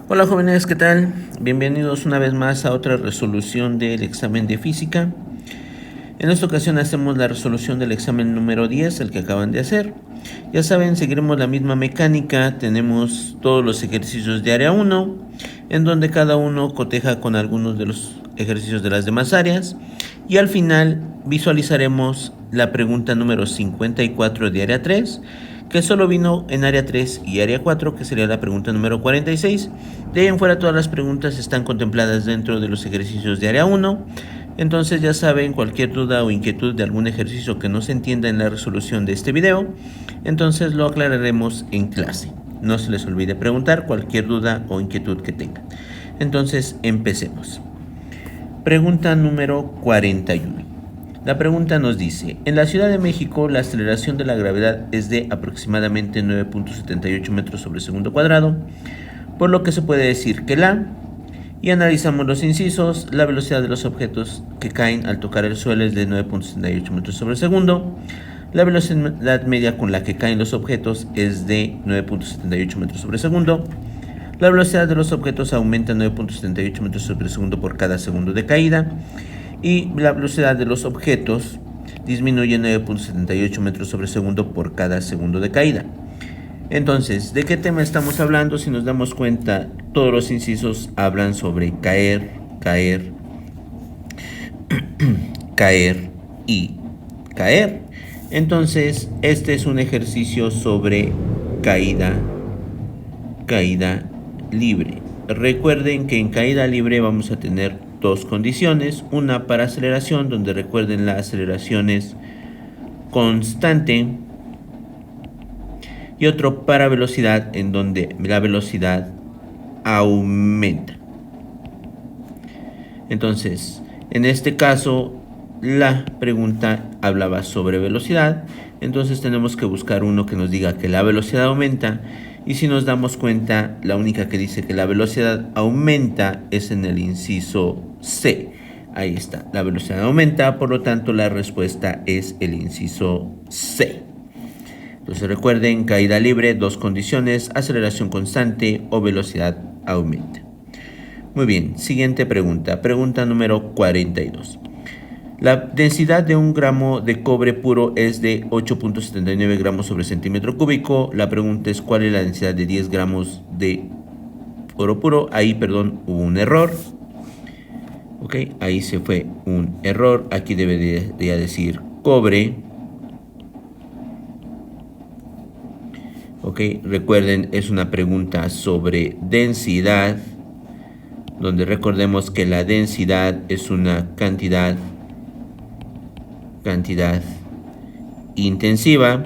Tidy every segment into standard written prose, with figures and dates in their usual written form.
Hola jóvenes, ¿qué tal? Bienvenidos una vez más a otra resolución del examen de física. En esta ocasión hacemos la resolución del examen número 10, el que acaban de hacer. Ya saben, seguiremos la misma mecánica. Tenemos todos los ejercicios de área 1, en donde cada uno coteja con algunos de los ejercicios de las demás áreas. Y al final visualizaremos la pregunta número 54 de área 3, que solo vino en área 3 y área 4, que sería la pregunta número 46. De ahí en fuera todas las preguntas están contempladas dentro de los ejercicios de área 1. Entonces ya saben, cualquier duda o inquietud de algún ejercicio que no se entienda en la resolución de este video, entonces lo aclararemos en clase. No se les olvide preguntar cualquier duda o inquietud que tengan. Entonces empecemos. Pregunta número 41. La pregunta nos dice: en la Ciudad de México la aceleración de la gravedad es de aproximadamente 9.78 metros sobre segundo cuadrado, por lo que se puede decir que y analizamos los incisos. La velocidad de los objetos que caen al tocar el suelo es de 9.78 metros sobre segundo. La velocidad media con la que caen los objetos es de 9.78 metros sobre segundo. La velocidad de los objetos aumenta 9.78 metros sobre segundo por cada segundo de caída. Y la velocidad de los objetos disminuye 9.78 metros sobre segundo por cada segundo de caída. Entonces, ¿de qué tema estamos hablando? Si nos damos cuenta, todos los incisos hablan sobre caer, caer, caer y caer. Entonces, este es un ejercicio sobre caída, caída libre. Recuerden que en caída libre vamos a tener dos condiciones. Una para aceleración, donde recuerden la aceleración es constante. Y otro para velocidad, en donde la velocidad aumenta. Entonces, en este caso, la pregunta hablaba sobre velocidad. Entonces tenemos que buscar uno que nos diga que la velocidad aumenta. Y si nos damos cuenta, la única que dice que la velocidad aumenta es en el inciso C. Ahí está, la velocidad aumenta, por lo tanto la respuesta es el inciso C. Entonces recuerden, caída libre, dos condiciones: aceleración constante o velocidad aumenta. Muy bien, siguiente pregunta, pregunta número 42. La densidad de 1 gramo de cobre puro es de 8.79 gramos sobre centímetro cúbico. La pregunta es: ¿cuál es la densidad de 10 gramos de oro puro? Ahí, hubo un error. Ok, ahí se fue un error. Aquí debería decir cobre. Ok, recuerden, es una pregunta sobre densidad, donde recordemos que la densidad es una cantidad intensiva.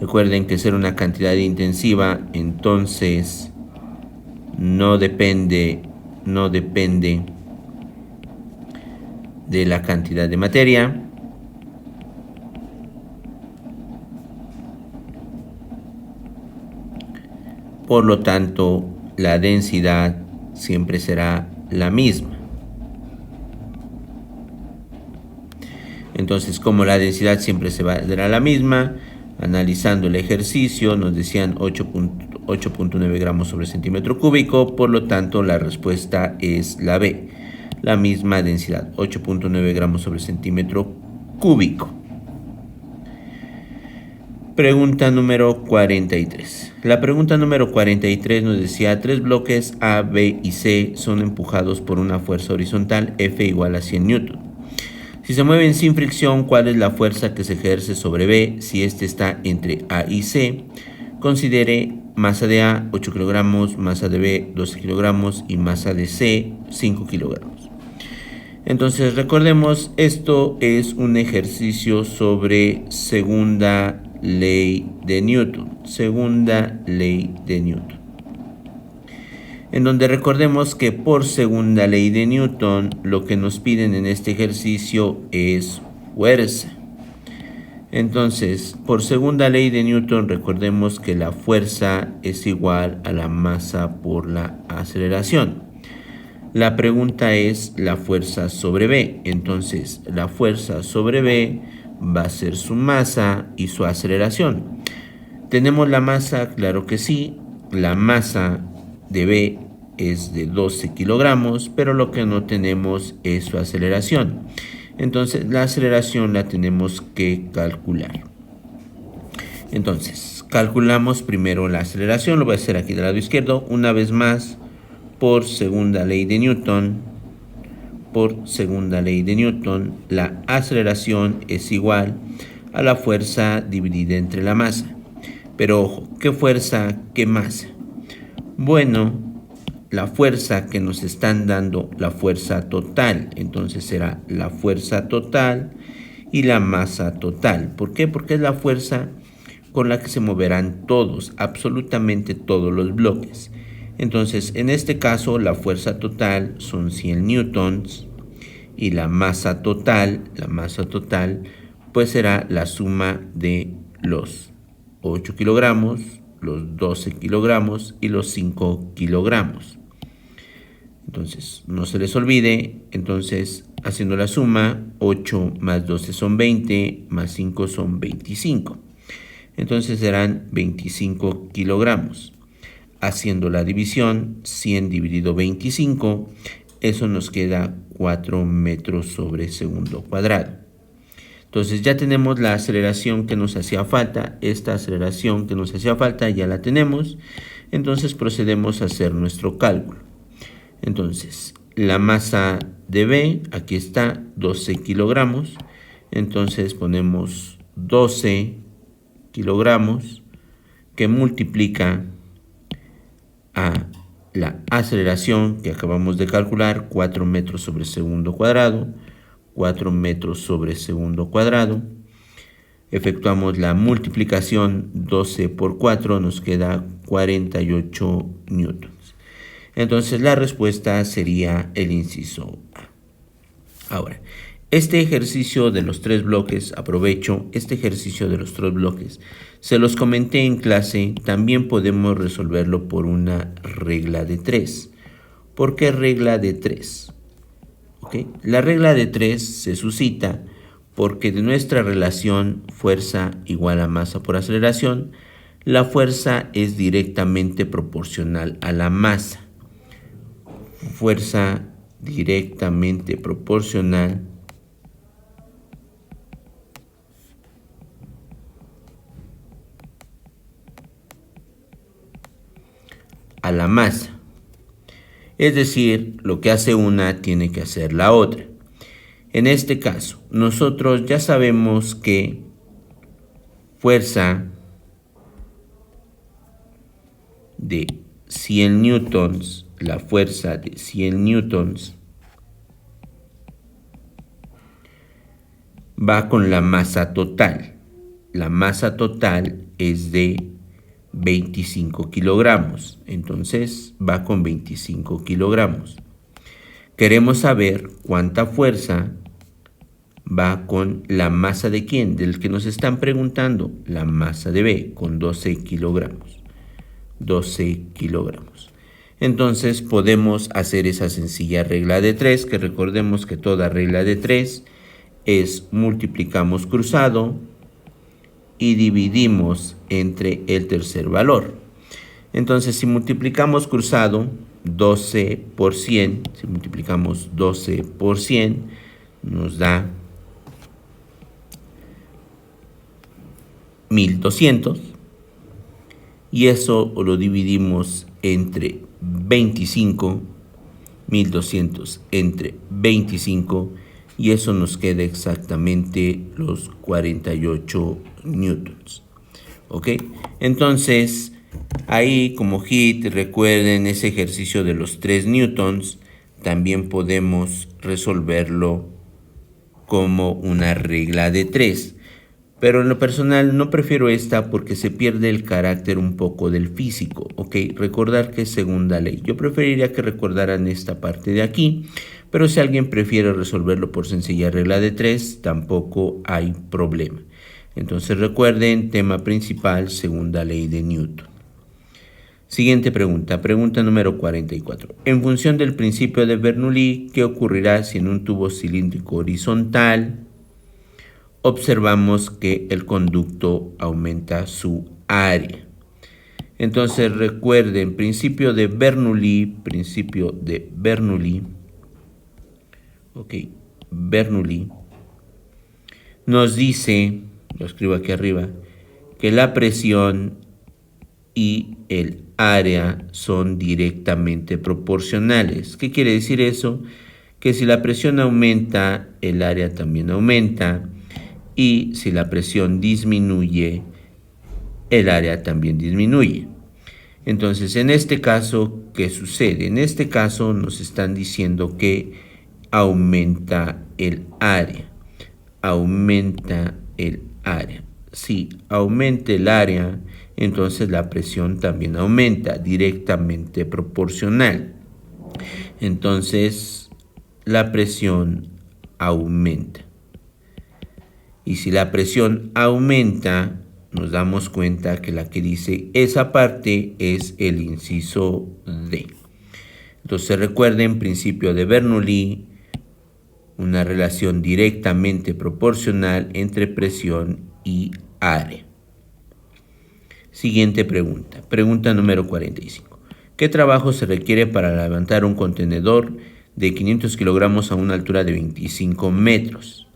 Recuerden que ser una cantidad intensiva, entonces no depende de la cantidad de materia. Por lo tanto, la densidad siempre será la misma. Entonces, como la densidad siempre será la misma, analizando el ejercicio, nos decían 8.9 gramos sobre centímetro cúbico, por lo tanto, la respuesta es la B, la misma densidad, 8.9 gramos sobre centímetro cúbico. Pregunta número 43. La pregunta número 43 nos decía: tres bloques A, B y C son empujados por una fuerza horizontal F igual a 100 Newton. Si se mueven sin fricción, ¿cuál es la fuerza que se ejerce sobre B si este está entre A y C? Considere masa de A 8 kilogramos, masa de B 12 kilogramos y masa de C 5 kilogramos. Entonces recordemos, esto es un ejercicio sobre segunda ley de Newton, en donde recordemos que por segunda ley de Newton lo que nos piden en este ejercicio es fuerza. Entonces, por segunda ley de Newton, recordemos que la fuerza es igual a la masa por la aceleración. La pregunta es la fuerza sobre B. Entonces, la fuerza sobre B va a ser su masa y su aceleración. ¿Tenemos la masa? Claro que sí. la masa de B es de 12 kilogramos, pero lo que no tenemos es su aceleración. Entonces la aceleración la tenemos que calcular. Entonces calculamos primero la aceleración, lo voy a hacer aquí del lado izquierdo, una vez más por segunda ley de Newton. Por segunda ley de Newton, la aceleración es igual a la fuerza dividida entre la masa. Pero ojo, ¿qué fuerza, qué masa? Bueno, la fuerza que nos están dando, la fuerza total, entonces será la fuerza total y la masa total. ¿Por qué? Porque es la fuerza con la que se moverán todos, absolutamente todos los bloques. Entonces, en este caso, la fuerza total son 100 newtons y la masa total, pues será la suma de los 8 kilogramos, los 12 kilogramos y los 5 kilogramos. Entonces, no se les olvide, entonces, haciendo la suma, 8 más 12 son 20, más 5 son 25. Entonces serán 25 kilogramos. Haciendo la división, 100 dividido 25, eso nos queda 4 metros sobre segundo cuadrado. Entonces ya tenemos la aceleración que nos hacía falta. Esta aceleración que nos hacía falta ya la tenemos. Entonces procedemos a hacer nuestro cálculo. Entonces la masa de B, aquí está, 12 kilogramos. Entonces ponemos 12 kilogramos que multiplica a la aceleración que acabamos de calcular, 4 metros sobre segundo cuadrado, 4 metros sobre segundo cuadrado. Efectuamos la multiplicación, 12 por 4 nos queda 48 newtons. Entonces la respuesta sería el inciso A. Ahora, este ejercicio de los 3 bloques, aprovecho, este ejercicio de los 3 bloques, se los comenté en clase, también podemos resolverlo por una regla de 3. ¿Por qué regla de 3? ¿Okay? La regla de 3 se suscita porque de nuestra relación fuerza igual a masa por aceleración, la fuerza es directamente proporcional a la masa. Fuerza directamente proporcional a la masa. Es decir, lo que hace una tiene que hacer la otra. En este caso, nosotros ya sabemos que fuerza de 100 newtons, la fuerza de 100 newtons va con la masa total. La masa total es de 25 kilogramos, entonces va con 25 kilogramos. Queremos saber cuánta fuerza va con la masa de quién, del que nos están preguntando, la masa de B, con 12 kilogramos. 12 kilogramos. Entonces podemos hacer esa sencilla regla de 3, que recordemos que toda regla de 3 es multiplicamos cruzado y dividimos entre el tercer valor. Entonces, si multiplicamos cruzado 12 por 100, si multiplicamos 12 por 100, nos da 1200. Y eso lo dividimos entre 25, 1200 entre 25, y eso nos queda exactamente los 48 newtons. ¿Ok? Entonces, ahí como hit, recuerden ese ejercicio de los 3 newtons, también podemos resolverlo como una regla de 3. Pero en lo personal no prefiero esta porque se pierde el carácter un poco del físico, ¿ok? Recordar que es segunda ley. Yo preferiría que recordaran esta parte de aquí, pero si alguien prefiere resolverlo por sencilla regla de 3, tampoco hay problema. Entonces recuerden, tema principal, segunda ley de Newton. Siguiente pregunta, pregunta número 44. En función del principio de Bernoulli, ¿qué ocurrirá si en un tubo cilíndrico horizontal observamos que el conducto aumenta su área? Entonces recuerden, principio de Bernoulli, Bernoulli nos dice, lo escribo aquí arriba, que la presión y el área son directamente proporcionales. ¿Qué quiere decir eso? Que si la presión aumenta, el área también aumenta, y si la presión disminuye, el área también disminuye. Entonces, en este caso, ¿qué sucede? En este caso nos están diciendo que aumenta el área. Aumenta el área. Si aumenta el área, entonces la presión también aumenta, directamente proporcional. Entonces, la presión aumenta. Y si la presión aumenta, nos damos cuenta que la que dice esa parte es el inciso D. Entonces recuerden, principio de Bernoulli, una relación directamente proporcional entre presión y área. Siguiente pregunta. Pregunta número 45. ¿Qué trabajo se requiere para levantar un contenedor de 500 kilogramos a una altura de 25 metros?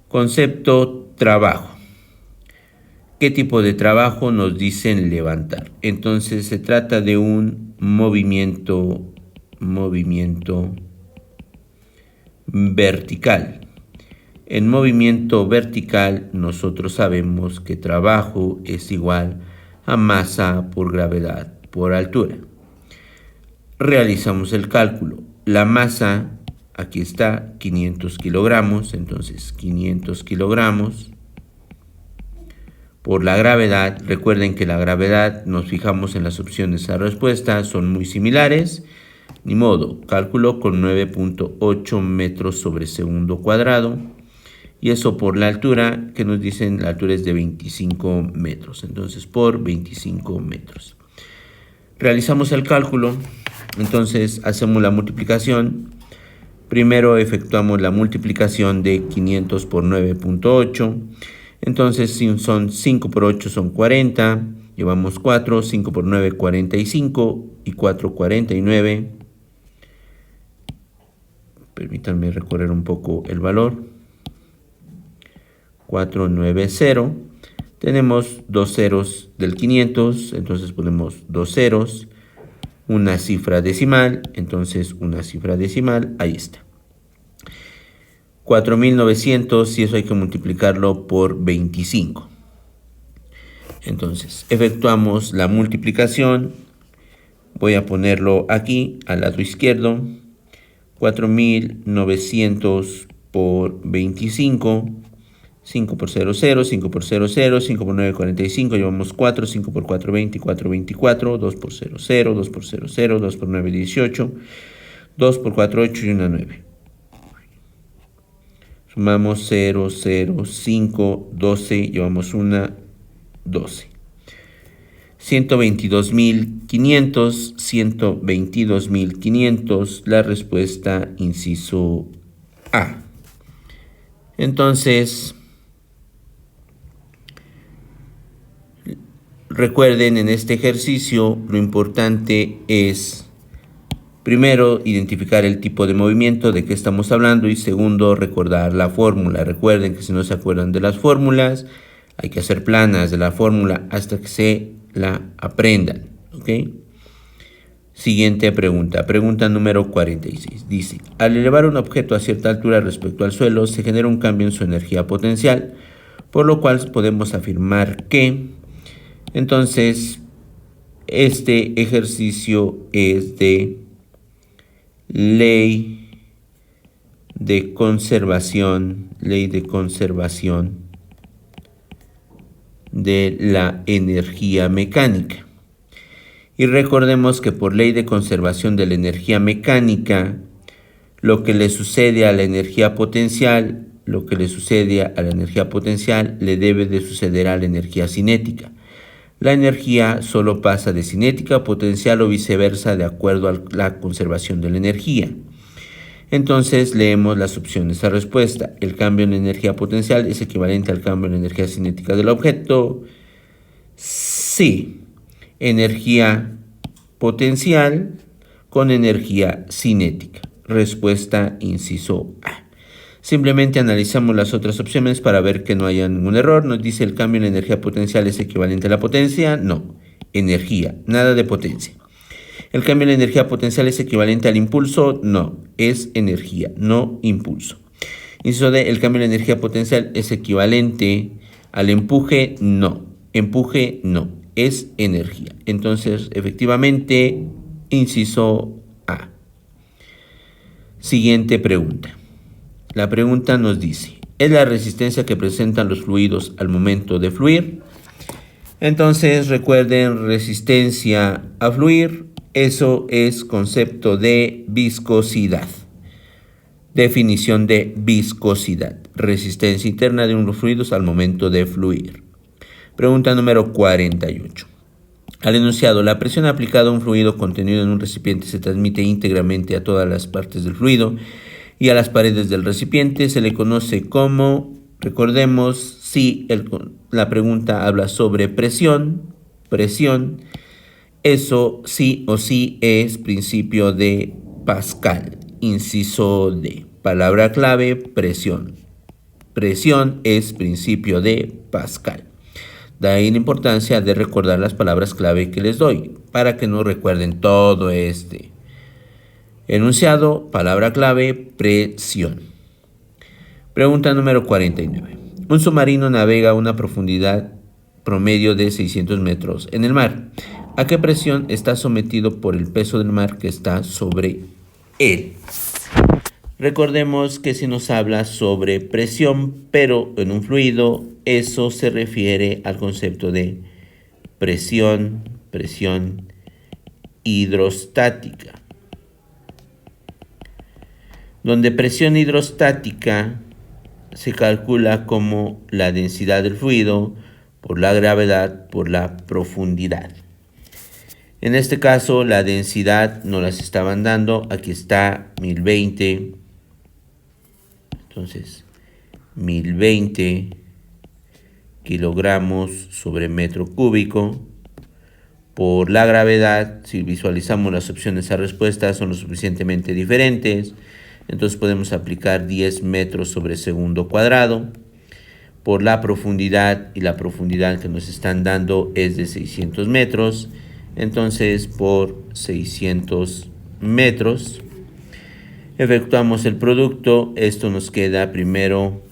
Concepto trabajo. ¿Qué tipo de trabajo nos dicen levantar? Entonces se trata de un movimiento vertical. En movimiento vertical nosotros sabemos que trabajo es igual a masa por gravedad por altura. Realizamos el cálculo. La masa, aquí está, 500 kilogramos, entonces 500 kilogramos por la gravedad. Recuerden que la gravedad, nos fijamos en las opciones a respuesta, son muy similares. Ni modo, cálculo con 9.8 metros sobre segundo cuadrado. Y eso por la altura, que nos dicen la altura es de 25 metros. Entonces por 25 metros. Realizamos el cálculo. Entonces hacemos la multiplicación. Primero efectuamos la multiplicación de 500 por 9.8. Entonces si son 5 por 8 son 40. Llevamos 4, 5 por 9, 45 y 4, 49. Permítanme recorrer un poco el valor. 490. Tenemos dos ceros del 500, entonces ponemos dos ceros, una cifra decimal, entonces una cifra decimal, ahí está. 4.900, y eso hay que multiplicarlo por 25. Entonces, efectuamos la multiplicación. Voy a ponerlo aquí, al lado izquierdo. 4.900 por 25. 5 por 0, 0, 5 por 0, 0, 5 por 9, 45, llevamos 4, 5 por 4, 24, 24, 2 por 0, 0, 2 por 0, 0, 2 por 9, 18, 2 por 4, 8 y una 9. Sumamos 0, 0, 5, 12, llevamos una 12. 122.500, 122.500, la respuesta inciso A. Entonces, recuerden, en este ejercicio lo importante es, primero, identificar el tipo de movimiento de que estamos hablando y segundo, recordar la fórmula. Recuerden que si no se acuerdan de las fórmulas, hay que hacer planas de la fórmula hasta que se la aprendan. ¿Ok? Siguiente pregunta, pregunta número 46. Dice, al elevar un objeto a cierta altura respecto al suelo, se genera un cambio en su energía potencial, por lo cual podemos afirmar que, entonces, este ejercicio es de ley de conservación de la energía mecánica. Y recordemos que por ley de conservación de la energía mecánica, lo que le sucede a la energía potencial, le debe de suceder a la energía cinética. La energía solo pasa de cinética a potencial o viceversa de acuerdo a la conservación de la energía. Entonces leemos las opciones a respuesta. El cambio en energía potencial es equivalente al cambio en energía cinética del objeto. Sí. energía potencial con energía cinética. Respuesta inciso A. Simplemente analizamos las otras opciones para ver que no haya ningún error. Nos dice el cambio en la energía potencial es equivalente a la potencia. No, energía, nada de potencia. El cambio en la energía potencial es equivalente al impulso. No, es energía, no impulso. Inciso D, el cambio en la energía potencial es equivalente al empuje. No, empuje no, es energía. Entonces, efectivamente, inciso A. Siguiente pregunta. La pregunta nos dice, ¿es la resistencia que presentan los fluidos al momento de fluir? Entonces recuerden, resistencia a fluir, eso es concepto de viscosidad. Definición de viscosidad, resistencia interna de unos fluidos al momento de fluir. Pregunta número 48. Al enunciado, la presión aplicada a un fluido contenido en un recipiente se transmite íntegramente a todas las partes del fluido y a las paredes del recipiente. Se le conoce como, recordemos, si la pregunta habla sobre presión, eso sí o sí es principio de Pascal. Inciso D. Palabra clave, presión. Presión es principio de Pascal. De ahí la importancia de recordar las palabras clave que les doy, para que no recuerden todo este enunciado. Palabra clave, presión. Pregunta número 49. Un submarino navega a una profundidad promedio de 600 metros en el mar. ¿A qué presión está sometido por el peso del mar que está sobre él? Recordemos que si nos habla sobre presión, pero en un fluido, eso se refiere al concepto de presión hidrostática. Donde presión hidrostática se calcula como la densidad del fluido por la gravedad por la profundidad. En este caso, la densidad nos las estaban dando. Aquí está 1020. Entonces, 1020 kilogramos sobre metro cúbico. Por la gravedad, si visualizamos las opciones a respuesta, son lo suficientemente diferentes. Entonces podemos aplicar 10 metros sobre segundo cuadrado. Por la profundidad, y la profundidad que nos están dando es de 600 metros. Entonces, por 600 metros, efectuamos el producto. Esto nos queda primero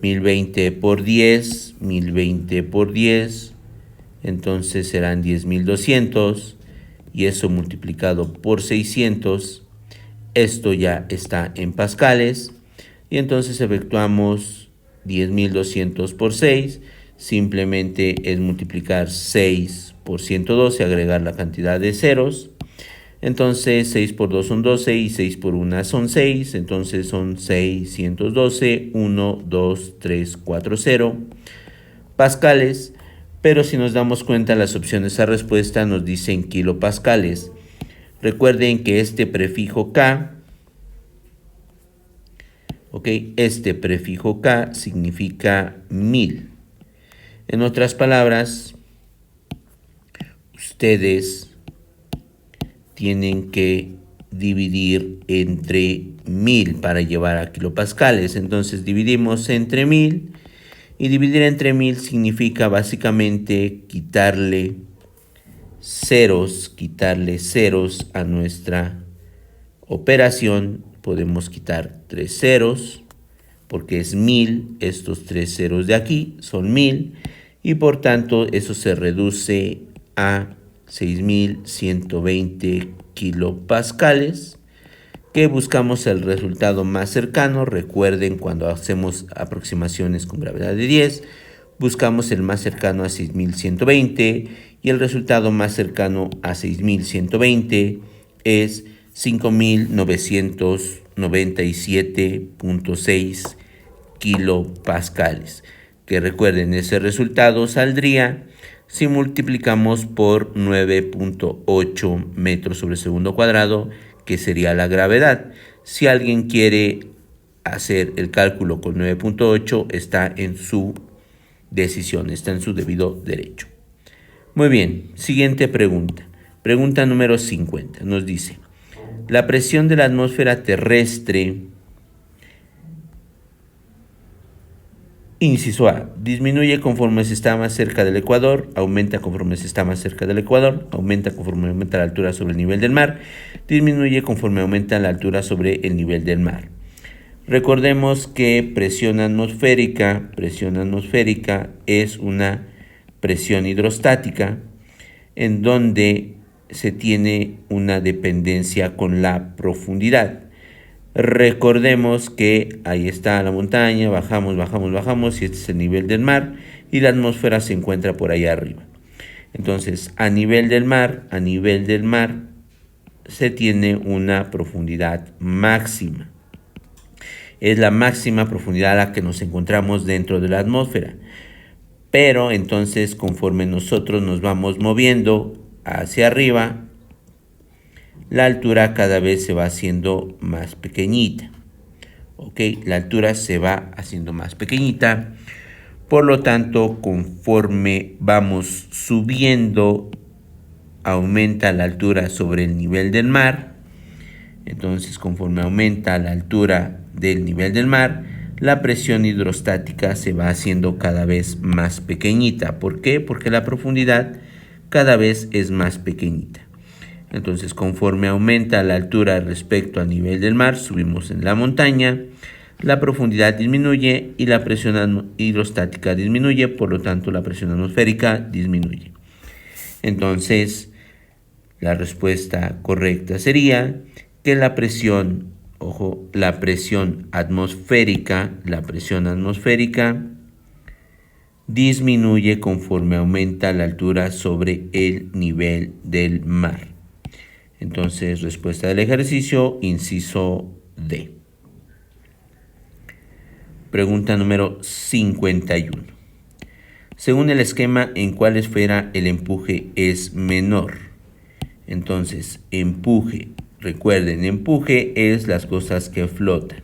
1020 por 10, 1020 por 10. Entonces serán 10.200. Y eso multiplicado por 600. Esto ya está en pascales. Y entonces efectuamos 10.200 por 6. Simplemente es multiplicar 6 por 112, agregar la cantidad de ceros. Entonces 6 por 2 son 12 y 6 por 1 son 6. Entonces son 612, 1, 2, 3, 4, 0 pascales. Pero si nos damos cuenta, las opciones a respuesta nos dicen kilopascales. Recuerden que este prefijo K, este prefijo K significa 1000. En otras palabras, ustedes tienen que dividir entre 1000 para llevar a kilopascales. Entonces dividimos entre 1000, y dividir entre 1000 significa básicamente quitarle ceros a nuestra operación. Podemos quitar 3 ceros porque es 1000, estos 3 ceros de aquí son 1000, y por tanto eso se reduce a 6120 kilopascales, que buscamos el resultado más cercano. Recuerden, cuando hacemos aproximaciones con gravedad de 10, buscamos el más cercano a 6120, y el resultado más cercano a 6120 es 5997.6 kilopascales. Que recuerden, ese resultado saldría si multiplicamos por 9.8 metros sobre segundo cuadrado, que sería la gravedad. Si alguien quiere hacer el cálculo con 9.8, está en su decisión, está en su debido derecho. Muy bien, siguiente pregunta. Pregunta número 50. Nos dice, la presión de la atmósfera terrestre, inciso A, disminuye conforme se está más cerca del ecuador, aumenta conforme se está más cerca del ecuador, aumenta conforme aumenta la altura sobre el nivel del mar, disminuye conforme aumenta la altura sobre el nivel del mar. Recordemos que presión atmosférica es una presión hidrostática en donde se tiene una dependencia con la profundidad. Recordemos que ahí está la montaña, bajamos y este es el nivel del mar y la atmósfera se encuentra por allá arriba. Entonces, a nivel del mar se tiene una profundidad máxima. Es la máxima profundidad a la que nos encontramos dentro de la atmósfera. Pero entonces, conforme nosotros nos vamos moviendo hacia arriba, la altura cada vez se va haciendo más pequeñita. ¿Ok? La altura se va haciendo más pequeñita. Por lo tanto, conforme vamos subiendo, aumenta la altura sobre el nivel del mar. Entonces, conforme aumenta la altura del nivel del mar, la presión hidrostática se va haciendo cada vez más pequeñita. ¿Por qué? Porque la profundidad cada vez es más pequeñita. Entonces, conforme aumenta la altura respecto al nivel del mar, subimos en la montaña, la profundidad disminuye y la presión hidrostática disminuye, por lo tanto la presión atmosférica disminuye. Entonces, la respuesta correcta sería que la presión atmosférica disminuye conforme aumenta la altura sobre el nivel del mar. Entonces, respuesta del ejercicio, inciso D. Pregunta número 51. Según el esquema, ¿en cuál esfera el empuje es menor? Entonces, empuje. Recuerden, empuje es las cosas que flotan.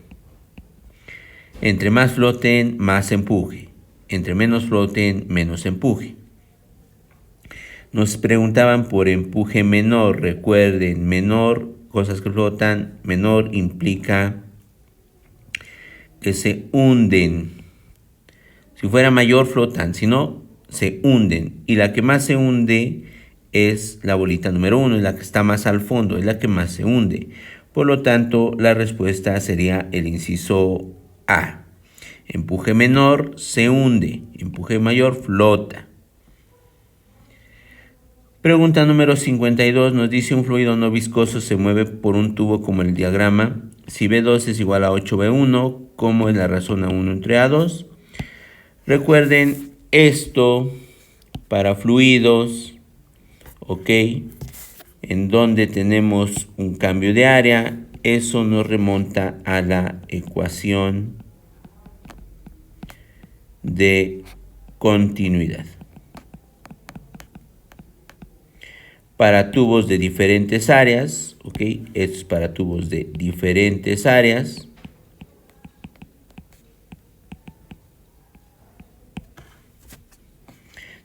Entre más floten, más empuje. Entre menos floten, menos empuje. Nos preguntaban por empuje menor. Recuerden, menor, cosas que flotan, menor implica que se hunden. Si fuera mayor, flotan, si no, se hunden. Y la que más se hunde es la bolita número 1, es la que está más al fondo, es la que más se hunde. Por lo tanto, la respuesta sería el inciso A. Empuje menor se hunde, empuje mayor flota. Pregunta número 52 nos dice un fluido no viscoso se mueve por un tubo como el diagrama. Si B2 es igual a 8B1, ¿cómo es la razón A1 entre A2? Recuerden esto para fluidos, ¿ok? En donde tenemos un cambio de área, eso nos remonta a la ecuación de continuidad. Para tubos de diferentes áreas, ¿ok? Esto es para tubos de diferentes áreas.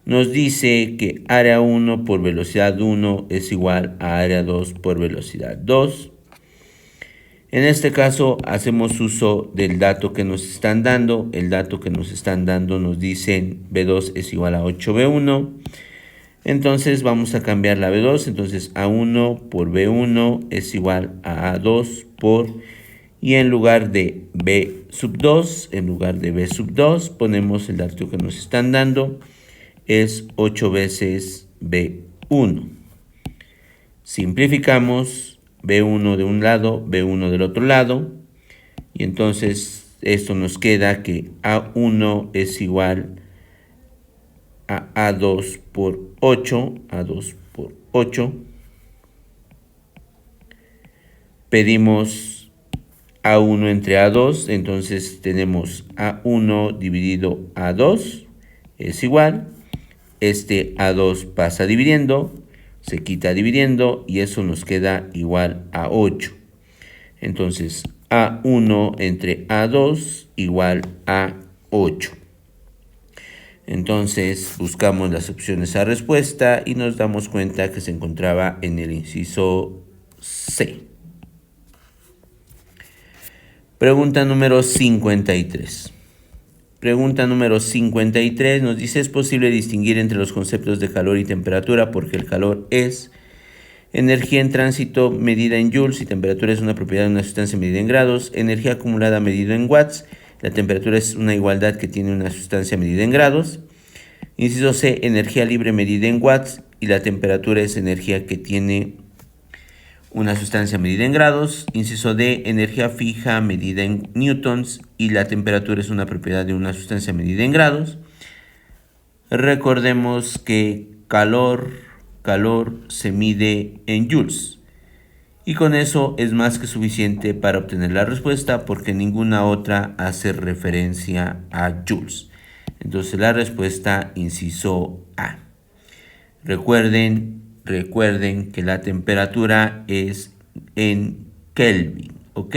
Nos dice que área 1 por velocidad 1 es igual a área 2 por velocidad 2. En este caso hacemos uso del dato que nos están dando. El dato que nos están dando nos dicen B2 es igual a 8B1. Entonces vamos a cambiar la B2. Entonces A1 por B1 es igual a A2 por... Y en lugar de B sub 2, ponemos el dato que nos están dando. Es 8 veces B1. Simplificamos B1 de un lado, B1 del otro lado. Y entonces esto nos queda que A1 es igual a A2 por 8. Pedimos A1 entre A2. Entonces tenemos A1 dividido A2 es igual. Este A2 pasa dividiendo, se quita dividiendo y eso nos queda igual a 8. Entonces A1 entre A2 igual a 8. Entonces buscamos las opciones a respuesta y nos damos cuenta que se encontraba en el inciso C. Pregunta número 53. Pregunta número 53 nos dice: ¿es posible distinguir entre los conceptos de calor y temperatura? Porque el calor es energía en tránsito medida en joules y temperatura es una propiedad de una sustancia medida en grados. Energía acumulada medida en watts. La temperatura es una igualdad que tiene una sustancia medida en grados. Inciso C, energía libre medida en watts y la temperatura es energía que tiene una sustancia medida en grados. Inciso D, energía fija medida en newtons y la temperatura es una propiedad de una sustancia medida en grados. Recordemos que calor se mide en joules. Y con eso es más que suficiente para obtener la respuesta porque ninguna otra hace referencia a joules. Entonces la respuesta inciso A. Recuerden que la temperatura es en Kelvin, ¿ok?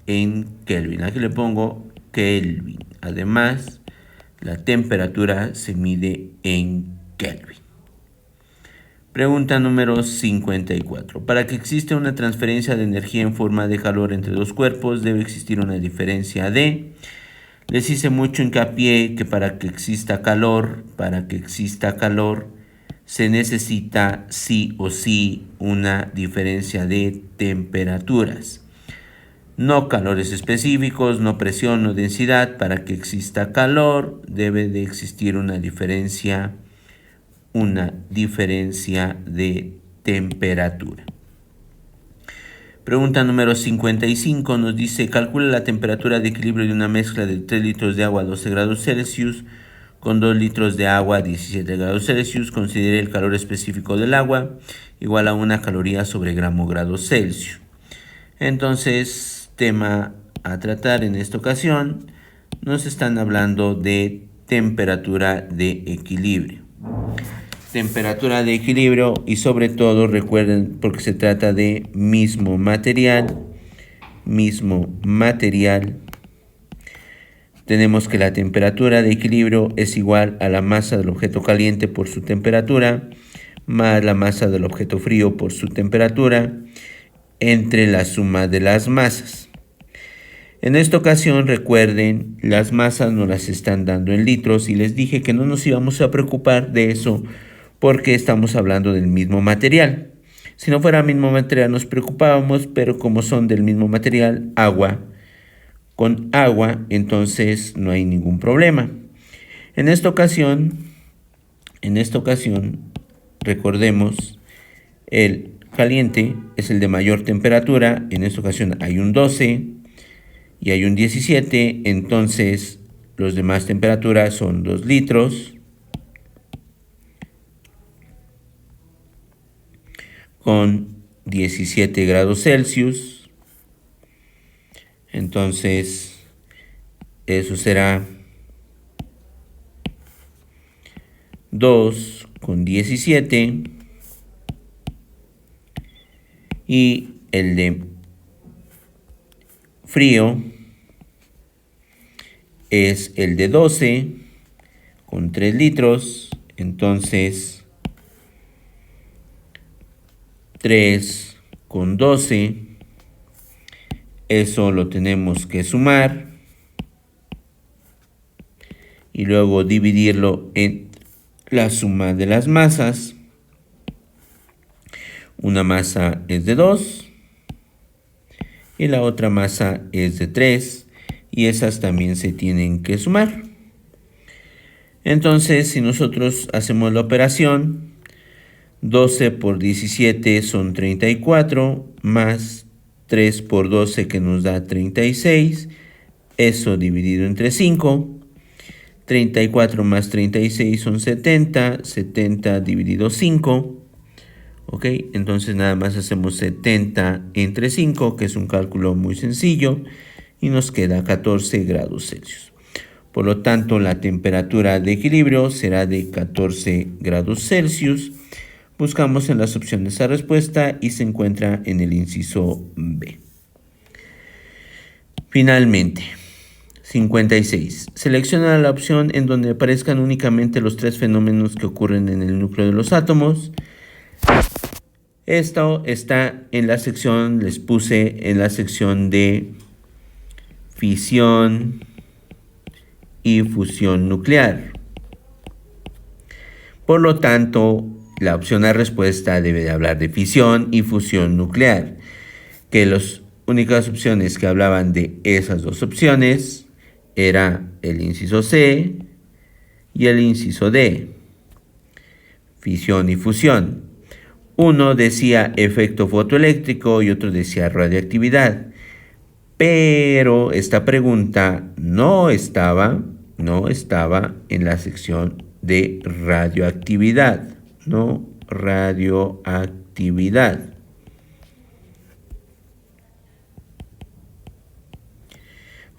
En Kelvin. Aquí le pongo Kelvin. Además, la temperatura se mide en Kelvin. Pregunta número 54. Para que exista una transferencia de energía en forma de calor entre dos cuerpos, debe existir una diferencia de... Les hice mucho hincapié que para que exista calor, se necesita sí o sí una diferencia de temperaturas. No calores específicos, no presión, no densidad. Para que exista calor, debe de existir una diferencia de temperatura. Pregunta número 55 nos dice: calcula la temperatura de equilibrio de una mezcla de 3 litros de agua a 12 grados Celsius con 2 litros de agua a 17 grados Celsius. Considere el calor específico del agua igual a 1 caloría sobre grado Celsius. Entonces, tema a tratar en esta ocasión, nos están hablando de temperatura de equilibrio. Temperatura de equilibrio y sobre todo recuerden porque se trata de mismo material. Tenemos que la temperatura de equilibrio es igual a la masa del objeto caliente por su temperatura más la masa del objeto frío por su temperatura entre la suma de las masas. En esta ocasión, recuerden, las masas nos las están dando en litros y les dije que no nos íbamos a preocupar de eso porque estamos hablando del mismo material. Si no fuera el mismo material nos preocupábamos, pero como son del mismo material, agua con agua, entonces no hay ningún problema. En esta ocasión, recordemos, el caliente es el de mayor temperatura. En esta ocasión hay un 12 y hay un 17, entonces los demás temperaturas son 2 litros con 17 grados Celsius. Entonces, eso será 2 con 17. Y el de frío es el de 12 con 3 litros. Entonces, 3 con 12, eso lo tenemos que sumar y luego dividirlo en la suma de las masas. Una masa es de 2 y la otra masa es de 3 y esas también se tienen que sumar. Entonces, si nosotros hacemos la operación, 12 por 17 son 34, más 3 por 12 que nos da 36, eso dividido entre 5, 34 más 36 son 70, 70 dividido 5, ok, entonces nada más hacemos 70 entre 5, que es un cálculo muy sencillo, y nos queda 14 grados Celsius. Por lo tanto, la temperatura de equilibrio será de 14 grados Celsius. Buscamos en las opciones a respuesta y se encuentra en el inciso B. Finalmente, 56. Selecciona la opción en donde aparezcan únicamente los tres fenómenos que ocurren en el núcleo de los átomos. Esto está en la sección, les puse en la sección de fisión y fusión nuclear. Por lo tanto, la opción a respuesta debe de hablar de fisión y fusión nuclear, que las únicas opciones que hablaban de esas dos opciones era el inciso C y el inciso D, fisión y fusión. Uno decía efecto fotoeléctrico y otro decía radioactividad, pero esta pregunta no estaba en la sección de radioactividad, no radioactividad.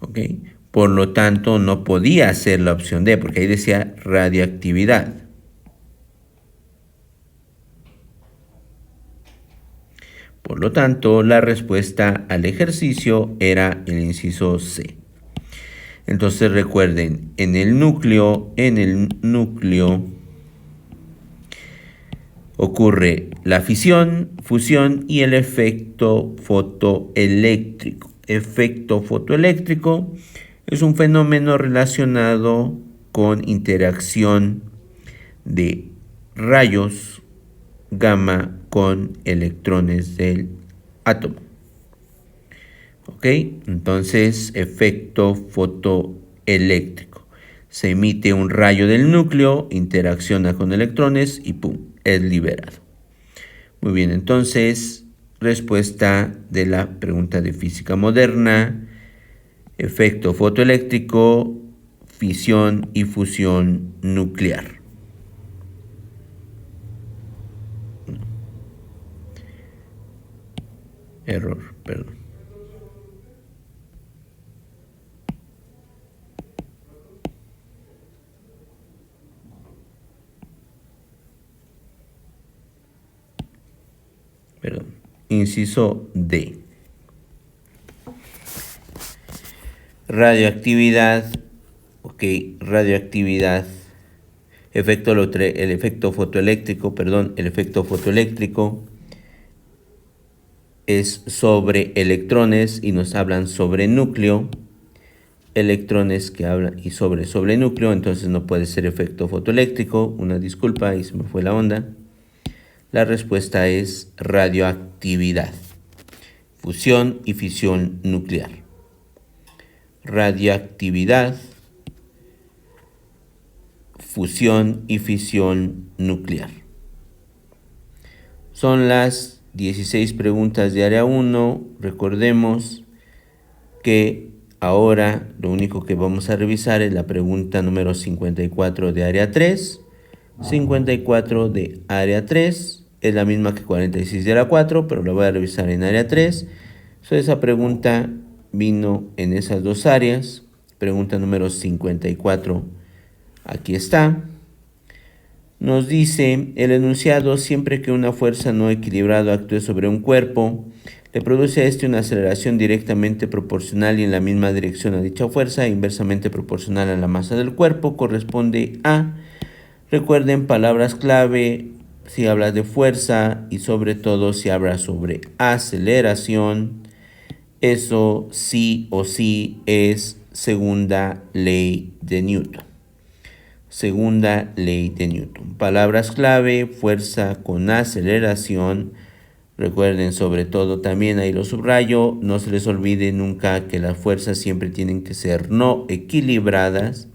¿Ok? Por lo tanto, no podía ser la opción D, porque ahí decía radioactividad. Por lo tanto, la respuesta al ejercicio era el inciso C. Entonces recuerden, en el núcleo ocurre la fisión, fusión y el efecto fotoeléctrico. Efecto fotoeléctrico es un fenómeno relacionado con interacción de rayos gamma con electrones del átomo. ¿Ok? Entonces, efecto fotoeléctrico. Se emite un rayo del núcleo, interacciona con electrones y ¡pum!, es liberado. Muy bien, entonces, respuesta de la pregunta de física moderna: efecto fotoeléctrico, fisión y fusión nuclear. Error, perdón. Inciso D. Radioactividad. Ok, radioactividad. El efecto fotoeléctrico es sobre electrones y nos hablan sobre núcleo. Electrones que hablan y sobre núcleo, entonces no puede ser efecto fotoeléctrico. Una disculpa, ahí se me fue la onda. La respuesta es radioactividad, fusión y fisión nuclear. Radioactividad, fusión y fisión nuclear. Son las 16 preguntas de área 1. Recordemos que ahora lo único que vamos a revisar es la pregunta número 54 de área 3. 54 de área 3 es la misma que 46 de área 4, pero la voy a revisar en área 3. Esa pregunta vino en esas dos áreas. Pregunta número 54, aquí está. Nos dice: el enunciado: siempre que una fuerza no equilibrada actúe sobre un cuerpo, le produce a este una aceleración directamente proporcional y en la misma dirección a dicha fuerza, inversamente proporcional a la masa del cuerpo, corresponde a... Recuerden, palabras clave si habla de fuerza y sobre todo si habla sobre aceleración. Eso sí o sí es segunda ley de Newton. Segunda ley de Newton. Palabras clave: fuerza con aceleración. Recuerden, sobre todo, también ahí lo subrayo, no se les olvide nunca que las fuerzas siempre tienen que ser no equilibradas.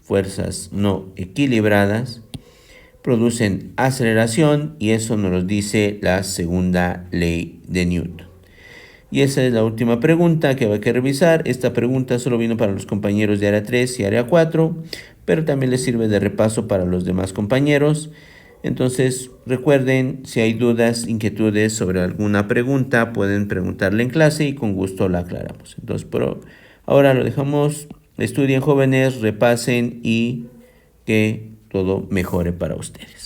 Fuerzas no equilibradas producen aceleración y eso nos lo dice la segunda ley de Newton. Y esa es la última pregunta que hay que revisar. Esta pregunta solo vino para los compañeros de área 3 y área 4, pero también les sirve de repaso para los demás compañeros. Entonces, recuerden, si hay dudas, inquietudes sobre alguna pregunta, pueden preguntarle en clase y con gusto la aclaramos. Entonces, pero ahora lo dejamos. Estudien, jóvenes, repasen y que todo mejore para ustedes.